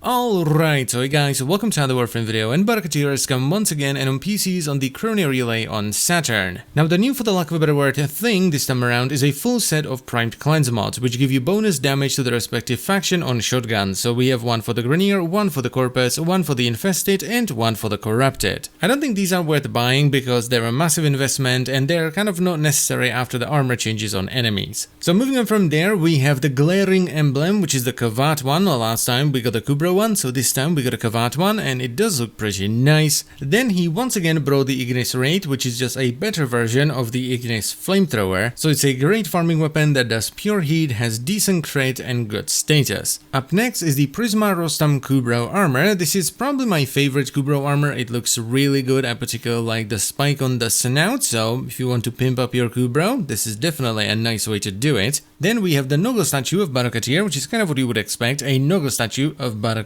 Alright, so hey guys, welcome to another Warframe video, and Baro has come once again and on PCs on the Chrono Relay on Saturn. Now the new, for the lack of a better word, thing this time around is a full set of primed cleanse mods, which give you bonus damage to the respective faction on shotguns. So we have one for the Grenier, one for the Corpus, one for the Infested, and one for the Corrupted. I don't think these are worth buying because they're a massive investment and they're kind of not necessary after the armor changes on enemies. So moving on from there, we have the Glaring Emblem, which is the Kbra one. Last time we got the Kbra one, so this time we got a Kbra one, and it does look pretty nice. Then he once again brought the Ignis Raid, which is just a better version of the Ignis Flamethrower. So it's a great farming weapon that does pure heat, has decent crit and good status. Up next is the Prisma Rostam Kbra armor. This is probably my favorite Kbra armor. It looks really good. I particularly like the spike on the snout, so if you want to pimp up your Kbra, this is definitely a nice way to do it. Then we have the Nogle statue of Baro, which is kind of what you would expect, a Nogle statue of Baro.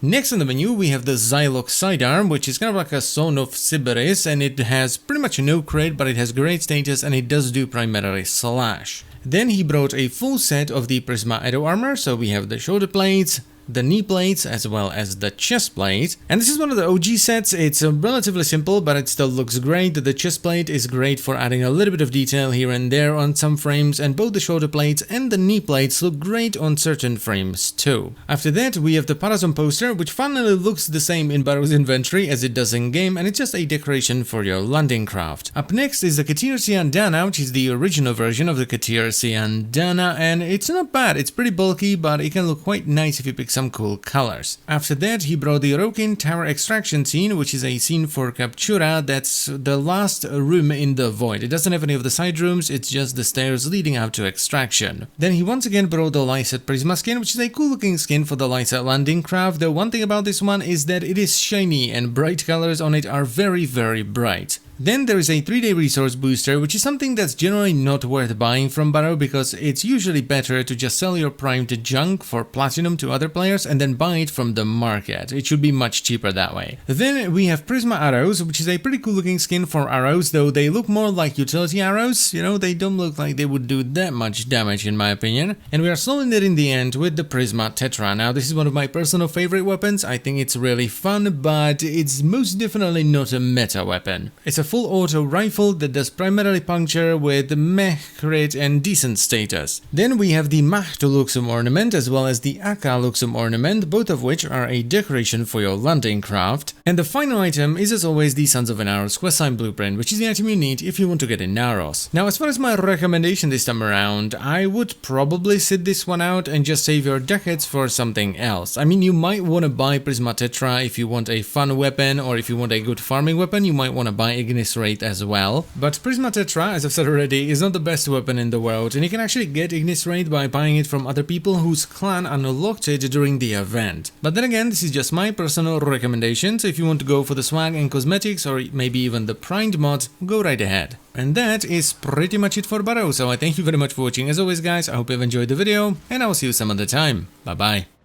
Next on the menu we have the Zylok sidearm, which is kind of like a Son of Sybaris, and it has pretty much no crit, but it has great status and it does do primarily slash. Then he brought a full set of the Prisma Arrow armor, so we have the shoulder plates, the knee plates, as well as the chest plate. And this is one of the OG sets. It's relatively simple, but it still looks great. The chest plate is great for adding a little bit of detail here and there on some frames, and both the shoulder plates and the knee plates look great on certain frames too. After that, we have the Parison Poster, which finally looks the same in Baro's inventory as it does in game, and it's just a decoration for your landing craft. Up next is the Kbra Dana, which is the original version of the Kbra Dana, and it's not bad. It's pretty bulky, but it can look quite nice if you pick some cool colors. After that, he brought the Orokin Tower Extraction scene, which is a scene for Kbra that's the last room in the void. It doesn't have any of the side rooms, it's just the stairs leading out to extraction. Then he once again brought the Lyset Prisma Skin, which is a cool looking skin for the Lyset landing craft. The one thing about this one is that it is shiny and bright colors on it are very bright. Then there is a 3-day resource booster, which is something that's generally not worth buying from Baro because it's usually better to just sell your primed junk for platinum to other players and then buy it from the market. It should be much cheaper that way. Then we have Prisma Arrows, which is a pretty cool looking skin for arrows, though they look more like utility arrows. You know, they don't look like they would do that much damage in my opinion. And we are slowing it in the end with the Prisma Tetra. Now this is one of my personal favorite weapons. I think it's really fun, but it's most definitely not a meta weapon. It's a full auto rifle that does primarily puncture with meh crit and decent status. Then we have the Mahto Luxum ornament as well as the Aka Luxum ornament, both of which are a decoration for your landing craft. And the final item is as always the Sons of Inaros quest sign blueprint, which is the item you need if you want to get Inaros. Now as far as my recommendation this time around, I would probably sit this one out and just save your ducats for something else. I mean, you might want to buy Prisma Tetra if you want a fun weapon, or if you want a good farming weapon you might want to buy Ignis Raid as well. But Prisma Tetra, as I've said already, is not the best weapon in the world, and you can actually get Ignis Raid by buying it from other people whose clan unlocked it during the event. But then again, this is just my personal recommendation, so if you want to go for the swag and cosmetics or maybe even the primed mods, go right ahead. And that is pretty much it for Baro, so I thank you very much for watching as always guys. I hope you've enjoyed the video, and I will see you some other time. Bye bye.